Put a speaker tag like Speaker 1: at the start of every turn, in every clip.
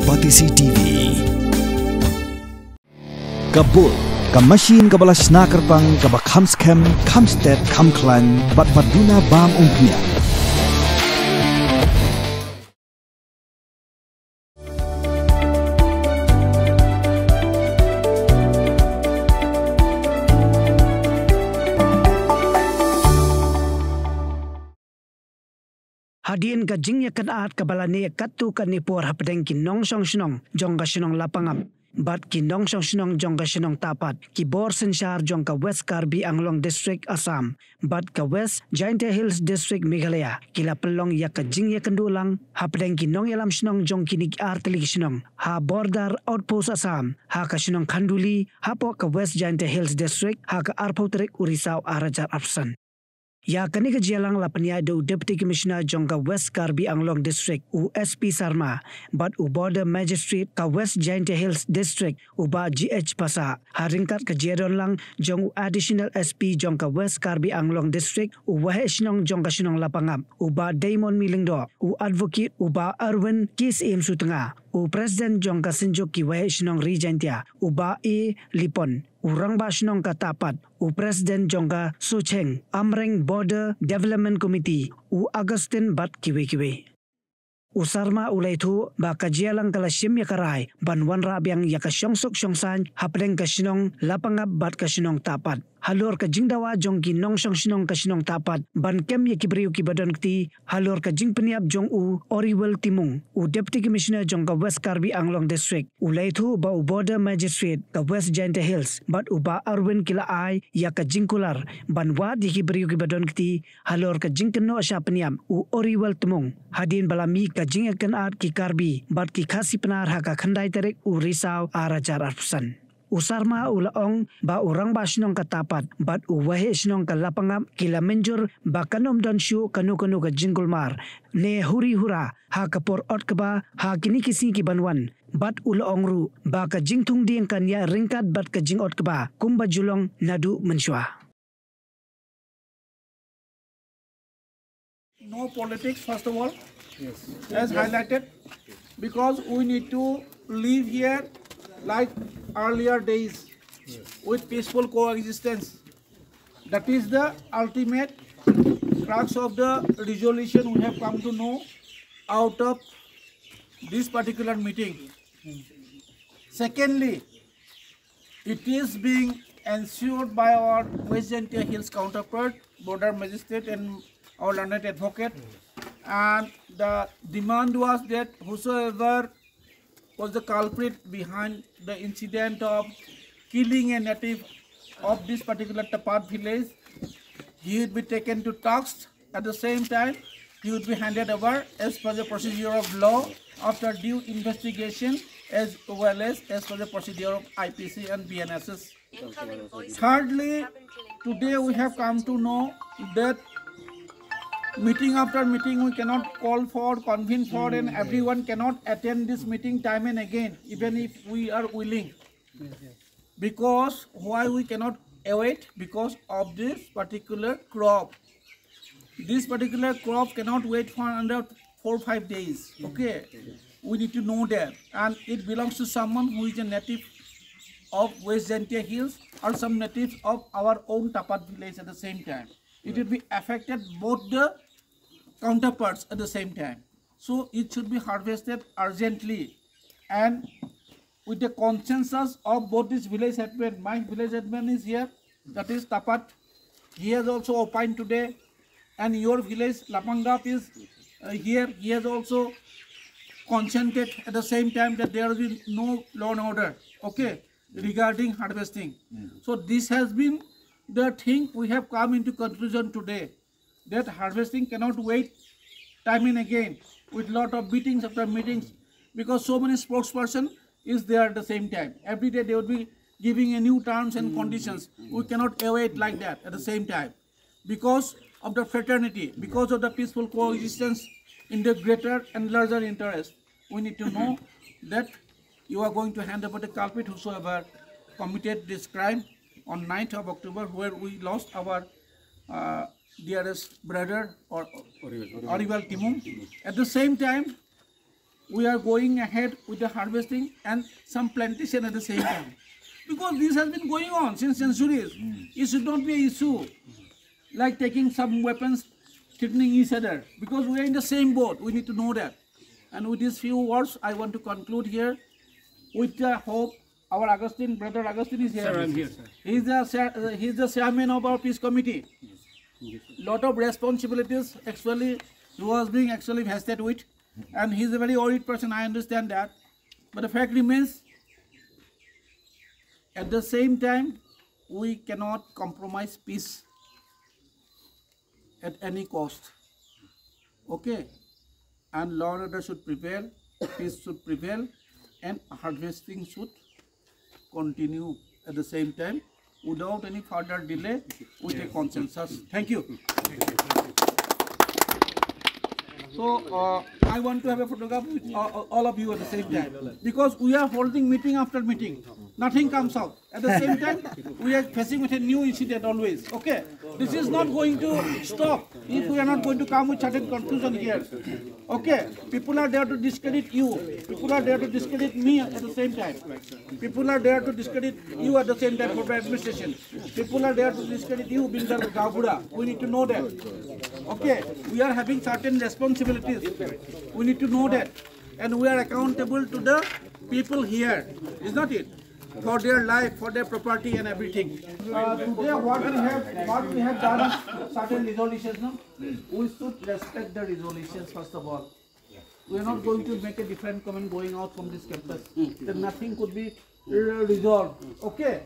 Speaker 1: Batisi TV. Kabul, kamasin kabalas nakarpang kabakhamskem, khamstet, khamklan, batbaduna bam umpnya.
Speaker 2: Hadien ka jingya kan at kabalani katu kan nipor hapdeng ki nong song snong jong ka snong lapangam bat ki nong song snong jong ka snong tapat ki bor senshar jong ka West Karbi Anglong District Assam bat ka West Giant Hills District Meghalaya kila pelong ya ka jingya kandulang hapdeng ki nong yalam snong jong kinig arteli snong ha border outpost Assam ha ka snong Khanduli ha po ka West Giant Hills District ha ka Arpauterik Urisau Arajar Apsan. Ya kani ka jialang lapanya do Deputy Commissioner jongka West Karbi Anglong District USP Sarma bat u Border Magistrate ka West Giant Hills District uba GH Pasa haringkat ka jiadon lang jong Additional SP jongka West Karbi Anglong District u Wahishnong jongka Shinong Lapangam uba Damon Milingdo u Advocate uba Erwin Kis Im Sutenga u President jongka Sinjuk ki Wahishnong Regentia uba E Lipon Urang Bashnong Katapat, U President Jongka Sucheng, Amreng Border Development Committee, U Augustin Bat Kiwe. Usarma ulaitu baka jialang kala shim yakarai ban wan rabyang yaka syongsok syongsan hapleng kasinong lapangap bat kasinong tapat. Halor ka jingdawa jong ki nong syong kasinong tapat ban kem yakibriu kibadon kti halor ka jing peniap jong u Oriwell Timung u Deputy Commissioner jong ka West Karbi Anglong District ulaitu ba u Border Magistrate ka West Giant Hills bat u ba Arwin kila ay yaka jingkular ban wad yakibriu kibadon kti halor ka jing keno asya peniap u Oriwell Timung hadin balami ka jing akan at ki Karbi bat ki khasi penar haka khandai terik u Risau Arajar Arpsan. Usarma ulaong ba urang basnong katapat bat u wahisnong kalapangam kila menjur ba kanom don shu kanu ka jingulmar ne huri hura ha kapor ot kaba ha kini kisi ki banwan bat ulaong ru ba ka jingtung ding kan ya ringkat bat ka jing ot kaba kumba julong nadu mensyua.
Speaker 3: No politics, first of all, yes, as highlighted, because we need to live here like earlier days, yes, with peaceful coexistence. That is the ultimate crux of the resolution we have come to know out of this particular meeting. Secondly, it is being ensured by our West Giant Hills counterpart, Border Magistrate and our learned advocate, and the demand was that whosoever was the culprit behind the incident of killing a native of this particular Tapat village, he would be taken to task. At the same time, he would be handed over as per the procedure of law after due investigation as well as per the procedure of IPC and BNSS. Thirdly, today we have come to know that meeting after meeting we cannot call for, convene for, and everyone cannot attend this meeting time and again, even if we are willing. Because why we cannot await? Because of this particular crop. This particular crop cannot wait for under 4 or 5 days. Okay, we need to know that, and it belongs to someone who is a native of West Giant Hills or some natives of our own Tapat village at the same time. It will be affected both the counterparts at the same time. So it should be harvested urgently and with the consensus of both these village headmen. My village headman is here, that is Tapat. He has also opined today, and your village Lapangap is here. He has also consented at the same time that there will be no law and order, okay, regarding harvesting. So this has been the thing we have come into conclusion today, that harvesting cannot wait time and again with lot of meetings after meetings, because so many spokesperson is there at the same time. Every day they would be giving a new terms and conditions. We cannot await like that at the same time, because of the fraternity, because of the peaceful coexistence in the greater and larger interest. We need to know that you are going to hand over the culprit whosoever committed this crime on 9th of October, where we lost our dearest brother or Oriwell Timung. At the same time, we are going ahead with the harvesting and some plantation at the same time. Because this has been going on since centuries. It should not be an issue like taking some weapons, threatening each other. Because we are in the same boat, we need to know that. And with these few words, I want to conclude here with the hope. Our Augustine, brother Augustine is here.
Speaker 4: Sir, I'm here, sir.
Speaker 3: He's the chairman of our peace committee. Lot of responsibilities actually he was being actually vested with, and he's a very worried person. I understand that, but the fact remains. At the same time, we cannot compromise peace at any cost. Okay, and law and order should prevail, peace should prevail, and harvesting should continue at the same time without any further delay with a consensus. Thank you. So I want to have a photograph with all of you at the same time, because we are holding meeting after meeting. Nothing comes out. At the same time, we are facing with a new incident always. Okay, this is not going to stop if we are not going to come with certain conclusion here. Okay, people are there to discredit you. People are there to discredit me at the same time. People are there to discredit you at the same time for the administration. People are there to discredit you, Bindar Gabura. We need to know that. Okay, we are having certain responsibilities. We need to know that, and we are accountable to the people here. Is not it? For their life, for their property and everything. Today what we have done is certain resolutions. No? We should respect the resolutions first of all. We are not going to make a different comment going out from this campus. Then nothing could be resolved. Okay?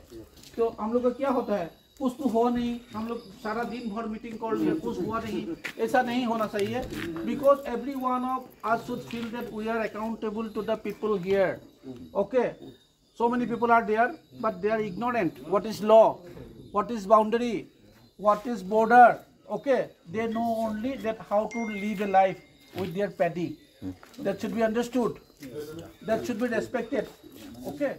Speaker 3: So हम लोग का क्या होता है? कुछ तो हो नहीं, हम लोग सारा दिन भर मीटिंग कर लिए, कुछ हुआ नहीं, ऐसा नहीं होना चाहिए. Because every one of us should feel that we are accountable to the people here. Okay? So many people are there, but they are ignorant. What is law? What is boundary? What is border? Okay, they know only that how to live a life with their paddy. That should be understood. That should be respected. Okay.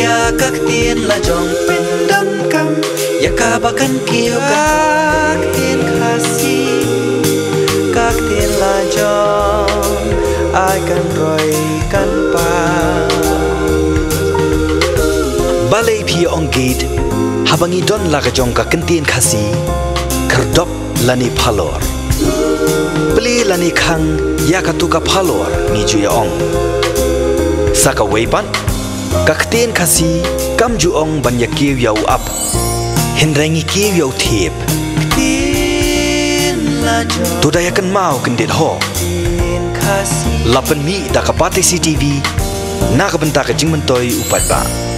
Speaker 5: Ya các tiên là dòng bên đâm cam, ya cả ba căn kiêu các tiên khá si, các tiên là dòng ai căn rồi căn pa. Balay pi on gate, habangi don la dòng các tiên khá si, kerdop lani palor, beli lani khang ya katuka palor ni juya ong, saka weiban. Các tiên khasi cam ju ong ban ya kiêu yau up hinrangi kiêu yau thiệp tu daya kan mau kan dit ho lapan mi da kapate CTV na kabenta ka jingmentoi upat ba.